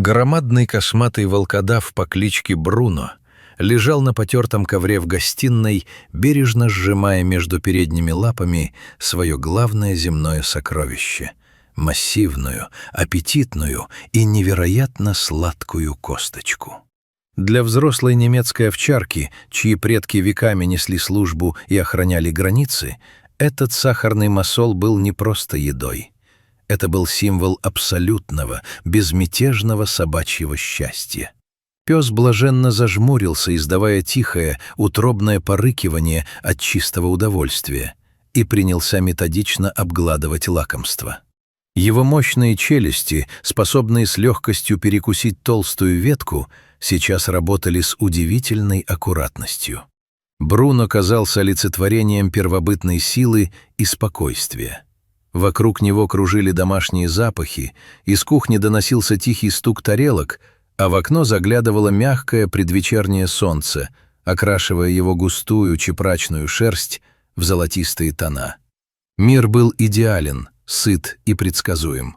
Громадный косматый волкодав по кличке Бруно лежал на потертом ковре в гостиной, бережно сжимая между передними лапами свое главное земное сокровище — массивную, аппетитную и невероятно сладкую косточку. Для взрослой немецкой овчарки, чьи предки веками несли службу и охраняли границы, этот сахарный масол был не просто едой. Это был символ абсолютного, безмятежного собачьего счастья. Пес блаженно зажмурился, издавая тихое, утробное порыкивание от чистого удовольствия, и принялся методично обгладывать лакомство. Его мощные челюсти, способные с легкостью перекусить толстую ветку, сейчас работали с удивительной аккуратностью. Бруно казался олицетворением первобытной силы и спокойствия. Вокруг него кружили домашние запахи, из кухни доносился тихий стук тарелок, а в окно заглядывало мягкое предвечернее солнце, окрашивая его густую чепрачную шерсть в золотистые тона. Мир был идеален, сыт и предсказуем.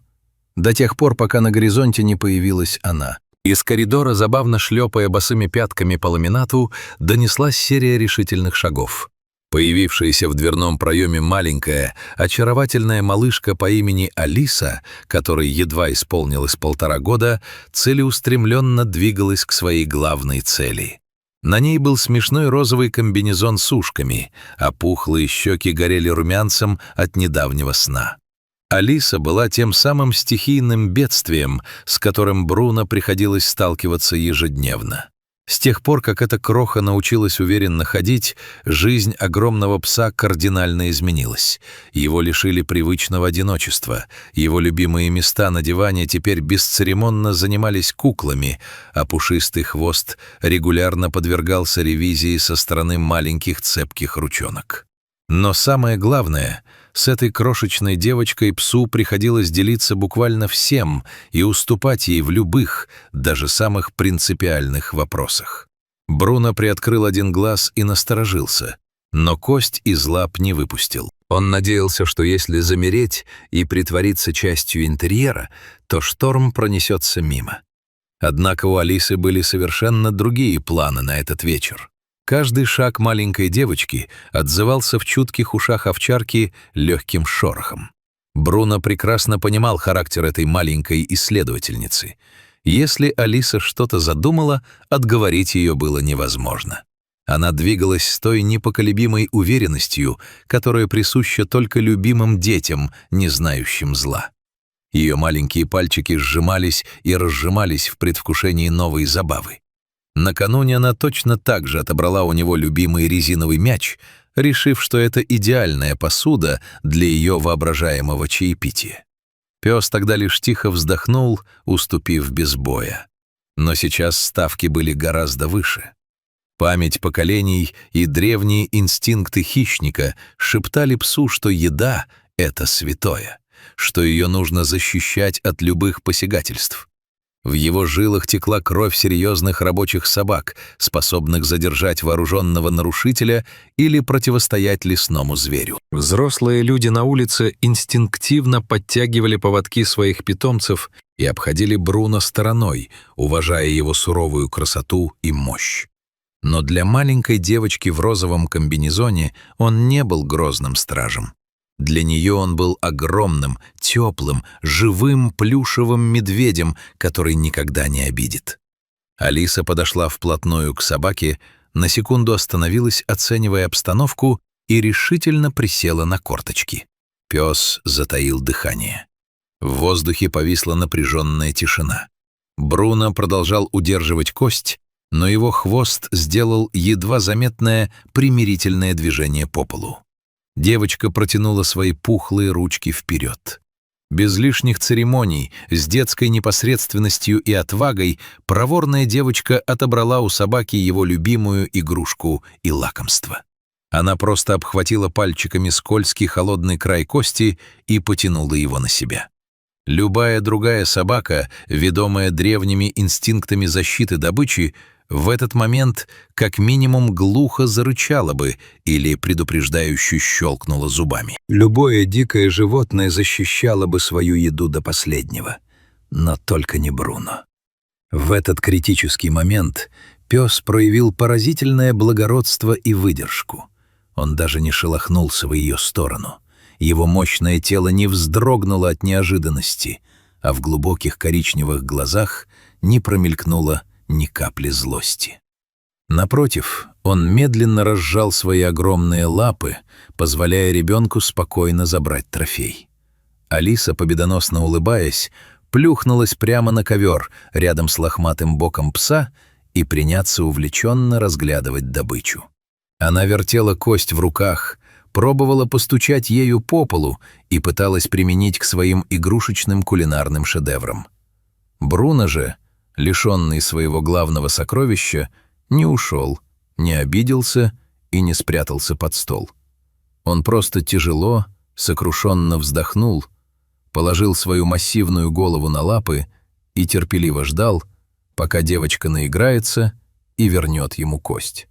До тех пор, пока на горизонте не появилась она. Из коридора, забавно шлепая босыми пятками по ламинату, донеслась серия решительных шагов. Появившаяся в дверном проеме маленькая, очаровательная малышка по имени Алиса, которой едва исполнилось 1,5 года, целеустремленно двигалась к своей главной цели. На ней был смешной розовый комбинезон с ушками, а пухлые щеки горели румянцем от недавнего сна. Алиса была тем самым стихийным бедствием, с которым Бруно приходилось сталкиваться ежедневно. С тех пор, как эта кроха научилась уверенно ходить, жизнь огромного пса кардинально изменилась. Его лишили привычного одиночества, его любимые места на диване теперь бесцеремонно занимались куклами, а пушистый хвост регулярно подвергался ревизии со стороны маленьких цепких ручонок. Но самое главное, с этой крошечной девочкой псу приходилось делиться буквально всем и уступать ей в любых, даже самых принципиальных вопросах. Бруно приоткрыл один глаз и насторожился, но кость из лап не выпустил. Он надеялся, что если замереть и притвориться частью интерьера, то шторм пронесется мимо. Однако у Алисы были совершенно другие планы на этот вечер. Каждый шаг маленькой девочки отзывался в чутких ушах овчарки легким шорохом. Бруно прекрасно понимал характер этой маленькой исследовательницы. Если Алиса что-то задумала, отговорить ее было невозможно. Она двигалась с той непоколебимой уверенностью, которая присуща только любимым детям, не знающим зла. Ее маленькие пальчики сжимались и разжимались в предвкушении новой забавы. Накануне она точно так же отобрала у него любимый резиновый мяч, решив, что это идеальная посуда для ее воображаемого чаепития. Пес тогда лишь тихо вздохнул, уступив без боя. Но сейчас ставки были гораздо выше. Память поколений и древние инстинкты хищника шептали псу, что еда — это святое, что ее нужно защищать от любых посягательств. В его жилах текла кровь серьезных рабочих собак, способных задержать вооруженного нарушителя или противостоять лесному зверю. Взрослые люди на улице инстинктивно подтягивали поводки своих питомцев и обходили Бруно стороной, уважая его суровую красоту и мощь. Но для маленькой девочки в розовом комбинезоне он не был грозным стражем. Для нее он был огромным, теплым, живым плюшевым медведем, который никогда не обидит. Алиса подошла вплотную к собаке, на секунду остановилась, оценивая обстановку, и решительно присела на корточки. Пес затаил дыхание. В воздухе повисла напряженная тишина. Бруно продолжал удерживать кость, но его хвост сделал едва заметное примирительное движение по полу. Девочка протянула свои пухлые ручки вперед. Без лишних церемоний, с детской непосредственностью и отвагой, проворная девочка отобрала у собаки его любимую игрушку и лакомство. Она просто обхватила пальчиками скользкий холодный край кости и потянула его на себя. Любая другая собака, ведомая древними инстинктами защиты добычи, в этот момент как минимум глухо зарычала бы или предупреждающе щелкнула зубами. Любое дикое животное защищало бы свою еду до последнего, но только не Бруно. В этот критический момент пес проявил поразительное благородство и выдержку. Он даже не шелохнулся в ее сторону. Его мощное тело не вздрогнуло от неожиданности, а в глубоких коричневых глазах не промелькнуло ни капли злости. Напротив, он медленно разжал свои огромные лапы, позволяя ребенку спокойно забрать трофей. Алиса, победоносно улыбаясь, плюхнулась прямо на ковер рядом с лохматым боком пса и приняться увлеченно разглядывать добычу. Она вертела кость в руках, пробовала постучать ею по полу и пыталась применить к своим игрушечным кулинарным шедеврам. Бруно же, лишенный своего главного сокровища, не ушел, не обиделся и не спрятался под стол. Он просто тяжело, сокрушенно вздохнул, положил свою массивную голову на лапы и терпеливо ждал, пока девочка наиграется и вернет ему кость.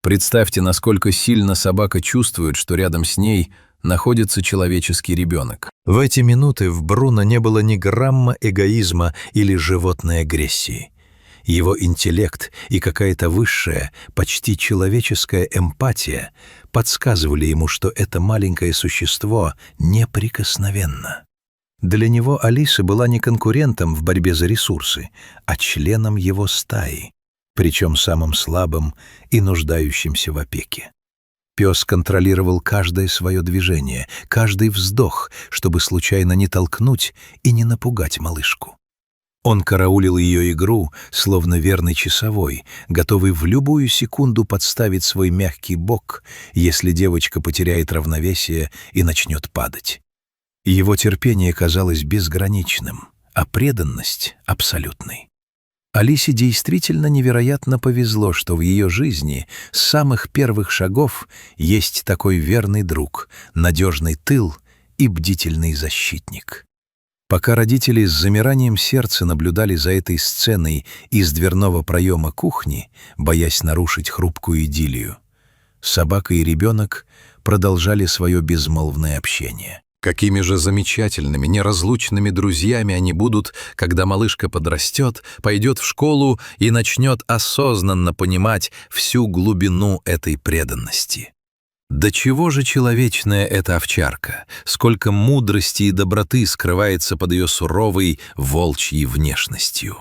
Представьте, насколько сильно собака чувствует, что рядом с ней находится человеческий ребенок. В эти минуты в Бруно не было ни грамма эгоизма или животной агрессии. Его интеллект и какая-то высшая, почти человеческая эмпатия подсказывали ему, что это маленькое существо неприкосновенно. Для него Алиса была не конкурентом в борьбе за ресурсы, а членом его стаи, причем самым слабым и нуждающимся в опеке. Пес контролировал каждое свое движение, каждый вздох, чтобы случайно не толкнуть и не напугать малышку. Он караулил ее игру, словно верный часовой, готовый в любую секунду подставить свой мягкий бок, если девочка потеряет равновесие и начнет падать. Его терпение казалось безграничным, а преданность — абсолютной. Алисе действительно невероятно повезло, что в ее жизни с самых первых шагов есть такой верный друг, надежный тыл и бдительный защитник. Пока родители с замиранием сердца наблюдали за этой сценой из дверного проема кухни, боясь нарушить хрупкую идиллию, собака и ребенок продолжали свое безмолвное общение. Какими же замечательными, неразлучными друзьями они будут, когда малышка подрастет, пойдет в школу и начнет осознанно понимать всю глубину этой преданности. До чего же человечная эта овчарка, сколько мудрости и доброты скрывается под ее суровой волчьей внешностью.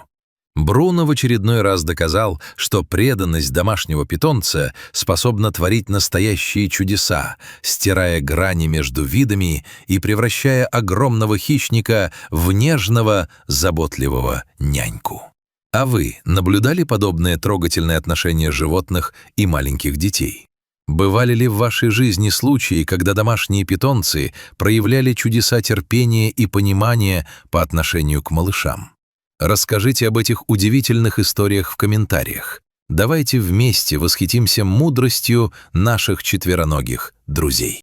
Бруно в очередной раз доказал, что преданность домашнего питомца способна творить настоящие чудеса, стирая грани между видами и превращая огромного хищника в нежного, заботливого няньку. А вы наблюдали подобное трогательное отношение животных и маленьких детей? Бывали ли в вашей жизни случаи, когда домашние питомцы проявляли чудеса терпения и понимания по отношению к малышам? Расскажите об этих удивительных историях в комментариях. Давайте вместе восхитимся мудростью наших четвероногих друзей.